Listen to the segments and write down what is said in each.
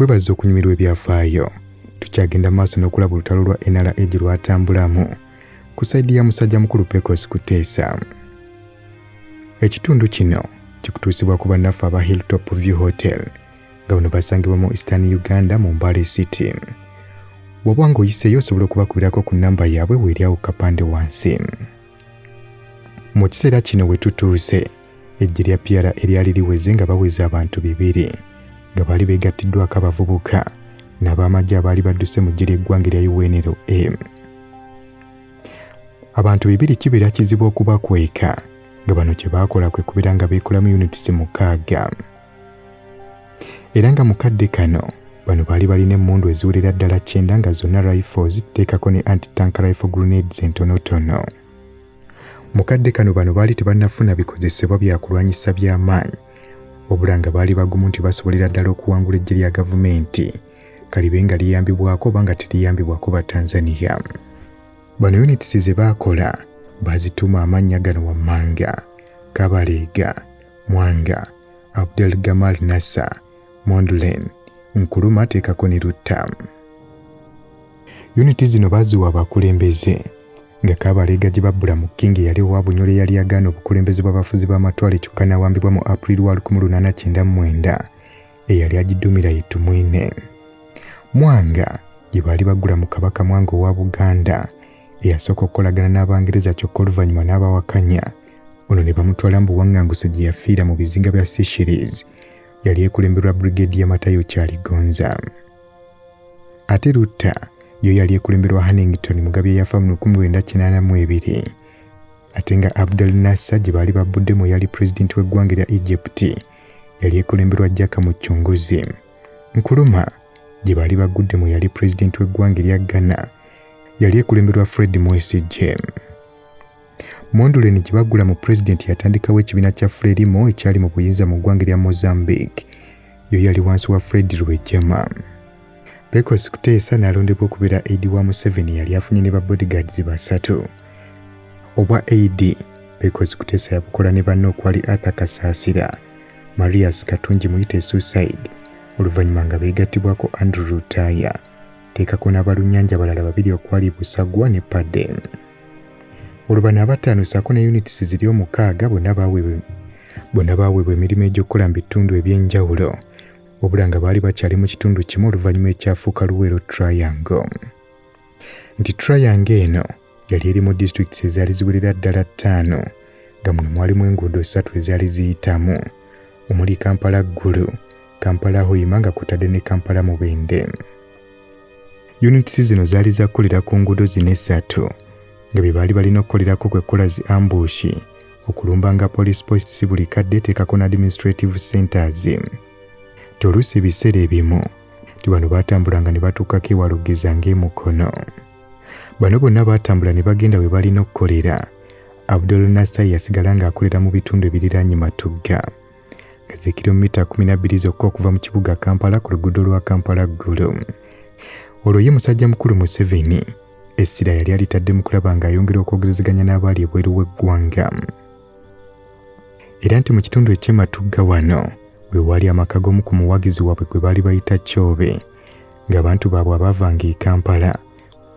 Twebaza okunyumirwa ebyafaayo. Tukyagenda maaso n'okulaba olutalo lwa NRA lwatambulamu ku sayidi ya musajja mukulu Pecos Kuteesa. Ekitundu kino kikutuusibwa ku bannaffe aba Hilltop View Hotel nga bano basangibwa mu Eastern Uganda mu Mbale City. Bw'oba ng'oyiseeyo osobola okubakubirako ku nnamba yaabwe weeri awo kapande wansi. Mu kiseera kino we tutuuse eggye lya PRA eryali liweze nga baweze abantu 2 nga baali beegattiddwako abavubuka n'abamagye abaali badduse mu ggye ly'eggwanga erya UNLA. Abantu 2 kibeera kizibu okubakweka nga bano kye baakola kwe kubeera nga beekolamu units 6. Era nga mu kadde kano bano baali balina emmundu eziwerera ddala 9 nga zonna rifles teekako ne anti-tank rifle grenades entonotono. Mu kadde kano bano baali tebannafuna bikozesebwa bya kulwanyisa by'amaanyi obula nga baali bagumu nti basobolera ddala okuwangula eggye lya gavumenti kalibe nga liyambibwako oba nga teriyambibwako Batanzania. Bano units ze baakola bazituuma amannya gano wammanga: Kabaleega, Mwanga, Abdel Gamal Nassa, Mondlen, Nkuluma teekako ne Rutta. Units zino baaziwa abakulembeze nga Kabaleega gye babbula mu King yali owa Bunyole yali agaana obukulembeze bw'abafuzi b'amatwale kyokka n'awambibwa mu April 1899 eyali agiddumira ye Tumwine. Mwanga gye baali bagula mu Kabaka Mwanga owa Buganda eyasooka okukolagana n'Abangereza kyokka oluvannyuma n'abawakanya. Ono ne bamutwala mu buwaŋŋanguse gye yafiira mu bizinga bya Seychelles. Yali ekulemberwa Brigadier Matayo Kyaligonza. Ate Rutta yo yali ekulemberwa Hannington Mugabe yafa mu 1982. Ate nga Abdel Nasser gye baali babuddemu yali president w'eggwanga lya Egypt yali ekulemberwa Jaka Muchunguzi. Nkuluma gye baali baguddemu yali president w'eggwanga lya Ghana yali ekulemberwa Fred Mwesigye. Monduleni gye bagula mu president yatandikawo ekibiina kya Frelimo ekyali mu buyinza mu ggwanga lya Mozambique yo yali wansi wa Fred Rwejama. Pecos Kuteesa n'alondebwa okubeera aid wa Museveni yali afunye ne ba bodyguards 3. Obwa aid Pecos Kuteesa yabukola ne banne okwali Arthur Kasaasira, Marius Katungi muyite suicide oluvannyuma nga beegattibwako Andrew Rutaya teekako n'abalunnyanja balala 2 okwali Busagwa ne Paden. Olubana abataano ssaako ne units ziri 6 bonna baweebwa emirimu egy'okukola mu bitundu eby'enjawulo obula nga baali bakyali mu kitundu kimu oluvannyuma ekyafuuka Luweero Triangle. Nti Triangle eno yali eri mu districts ezaali ziwerera ddala 5 nga muno mwalimu enguudo 3 ezaali ziyitamu omuli Kampala Gulu, Kampala Hoima nga kutadde ne Kampala Mubende. Units zino zaali zakolera ku nguudo 3 nga bye baali balina okukolerako kwe kukola zi ambushi okulumbanga police posts buli kadde teekako na administrative centers. Toluusi ebiseera ebimu ti bano baatambulanga ne batuukako ewa Lugeza ng'emukono. Bano bonna baatambula ne bagenda we balina okukolera. Abdul Nasser yasigala ng'akolera mu bitundu ebiriraanye Matugga nga ze kilomita 12 zokka okuva mu kibuga Kampala ku luguudo lwa Kampala Gulu. Olwo ye musajja mukulu Museveni essira yali alitadde mu kulaba ng'ayongera okwogerezeganya n'abaali ebweru w'eggwanga. Era nti mu kitundu eky'ematugga wano we wali amaka g'omu ku muwagizi waabwe gwe baali bayita Kyobe ng'abantu baabwe abaavanga e Kampala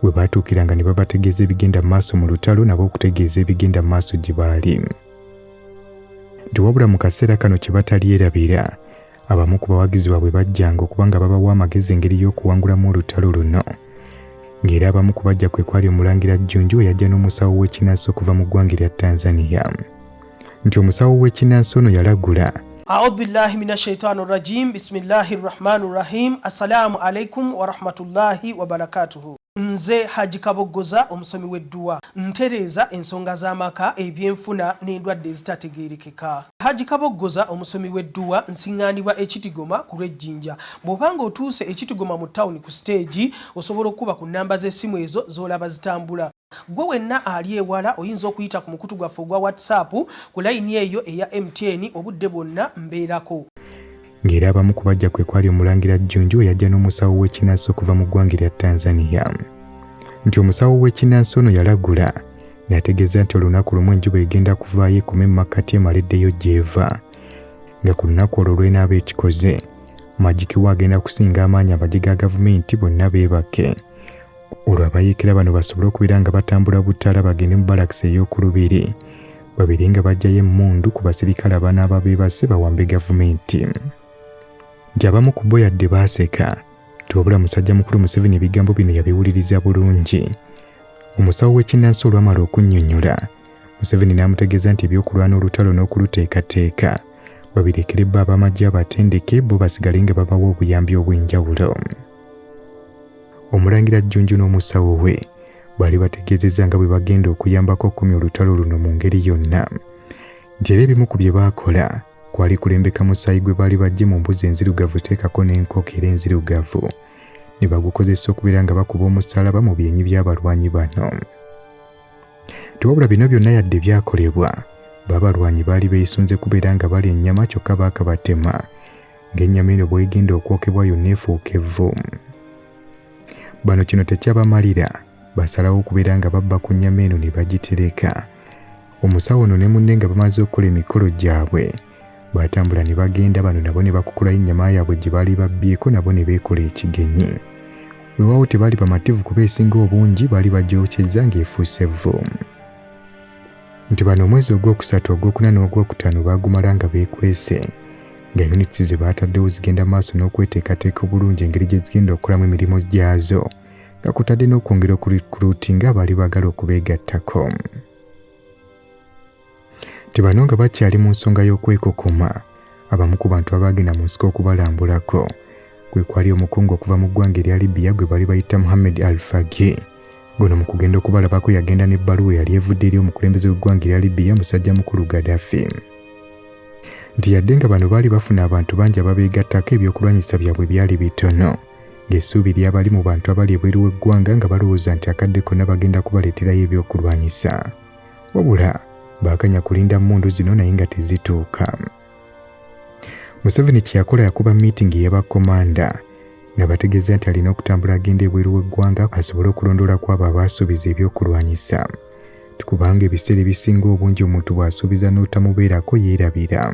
we baatuukiranga ne babategeeza ebigenda maaso mu lutalo nabo okutegeeza ebigenda maaso gye baali. Nti wabula mu kaseera kano kye batalyerabira abamu ku bawagizi baabwe bajjanga okuba nga babawa amagezi engeri y'okuwangulamu olutalo luno ng'era abamu ku bajja kwe kwali omulangira Jjunju eyajja n'omusawo w'ekinnansi okuva mu ggwanga lya Tanzania. Nti omusawo w'ekinnansi ono yalagula A'udhu billahi minash shaitani rajim. Bismillahir rahmanir rahim. Assalamu alaikum wa rahmatullahi wa barakatuhu. Nze Haji Kaboggoza omusomi w'edduwa ntereeza ensonga z'amaka ebyenfuna n'endwadde ezitategeerekeka. Haji Kaboggoza omusomi w'edduwa nsiŋŋaanibwa Ekitigoma ku Lwejjinja. Bw'obanga otuuse Ekitigoma mu ttawuni ku stage osobola okuba ku nnamba z'essimu ezo z'olaba zitambula. Gwe wenna ali ewala oyinza okuyita ku mukutu gwaffe ogwa WhatsApp ku layini eyo eya MTN obudde bwonna mbeerako. Ng'era abamu ku bajja kwe kwali omulangira Jjunju eyajja n'omusawo w'ekinnansi okuva mu ggwanga lya Tanzania. Nti omusawo w'ekinnansi ono yalagula n'ategeeza nti olunaku lumu enjuba egenda kuvaayo ekome mu makkati emaleddeyo gy'eva nga ku lunaku olwo lw'enaaba ekikoze Magikiwa agenda kusinga amaanyi abagiga gavumenti bonna beebake. Olwo abayiikira bano basobole okubeera nga batambula butaala bagende mu balakisi ey'okulubiri. Babiri nga bajjayo emmundu ku basirikale abanaaba beebase bawambe gavumenti. Nti abamu ku bo yadde baaseka. Wabula musajja mukulu Museveni ebigambo bino yabiwuliriza bulungi. Omusawo w'ekinnansi olwamala okunnyonnyola, Museveni n'amutegeeza nti ebyokulwana olutalo n'okuluteekateeka babirekere bbo ab'amagye abatendeke bo basigale nga babawa obuyambi obw'enjawulo. Omulangira Jjunju n'omusawo we baali bategeezezza nga bwe bagenda okuyambako okumya olutalo luno mu ngeri yonna. Nti era ebimu ku bye baakola kwali kulembeka musaayi gwe baali bajje mu mbuzi enzirugavu teekako n'enkoko era enzirugavu ne bagukozesa okubeera nga bakuba omusaalaba mu byenyi by'abalwanyi bano. Tiwabula bino byonna yadde byakolebwa b'abalwanyi baali beesunze kubeera nga balya ennyama kyokka baakabatema ng'ennyama eno bw'egenda okwokebwa yonna efuuka evvu. Bano kino tekyabamalira, basalawo okubeera nga babba ku nnyama eno ne bagitereka. Omusawo ono ne munne nga bamaze okukola emikolo gyabwe baatambula ne bagenda bano nabo ne bakukulayo ennyama yaabwe gye baali babbyeko nabo ne beekola ekigenyi. Weewaawo tebaali bamativu kuba esinga obungi baali bagyokyeza ng'efuuse evvu. Nti bano omwezi ogwokusatu ogwokuna n'ogwokutaano baagumala nga beekwese nga units ze baataddewo zigenda maaso n'okweteekateeka obulungi engeri gye zigenda okukolamu emirimu gyazo nga kutadde n'okwongera okurikuluutinga abaali baagala okubeegattako. Bano nga bakyali mu nsonga y'okwekokoma, abamu ku bantu abaagenda mu nsiko okubalambulako kwe kwali omukungu okuva mu ggwanga erya Libya gwe baali bayita Mohamed Al-Fagi. Gono mu kugenda okubalabako yagenda n'ebbaluwa yali evudde eri omukulembeze w'eggwanga erya Libya musajja mukulu Gaddafi. Nti yadde nga bano baali bafuna abantu bangi ababeegattako ebyokulwanyisa byabwe byali bitono, ng'essuubi ly'abali mu bantu abali ebweru w'eggwanga nga balowooza nti akadde konna bagenda kubaleeterayo ebyokulwanyisa. Wabula baakanya kulinda mmundu zino naye nga tezituuka. Museveni kye yakola yakuba meeting ey'abakomanda n'abategeeza nti alina okutambula agenda ebweru w'eggwanga asobole okulondoola ku abo abaasuubiza ebyokulwanyisa. Kubanga ebiseera ebisinga obungi omuntu bw'asuubiza n'otamubeerako yeerabira.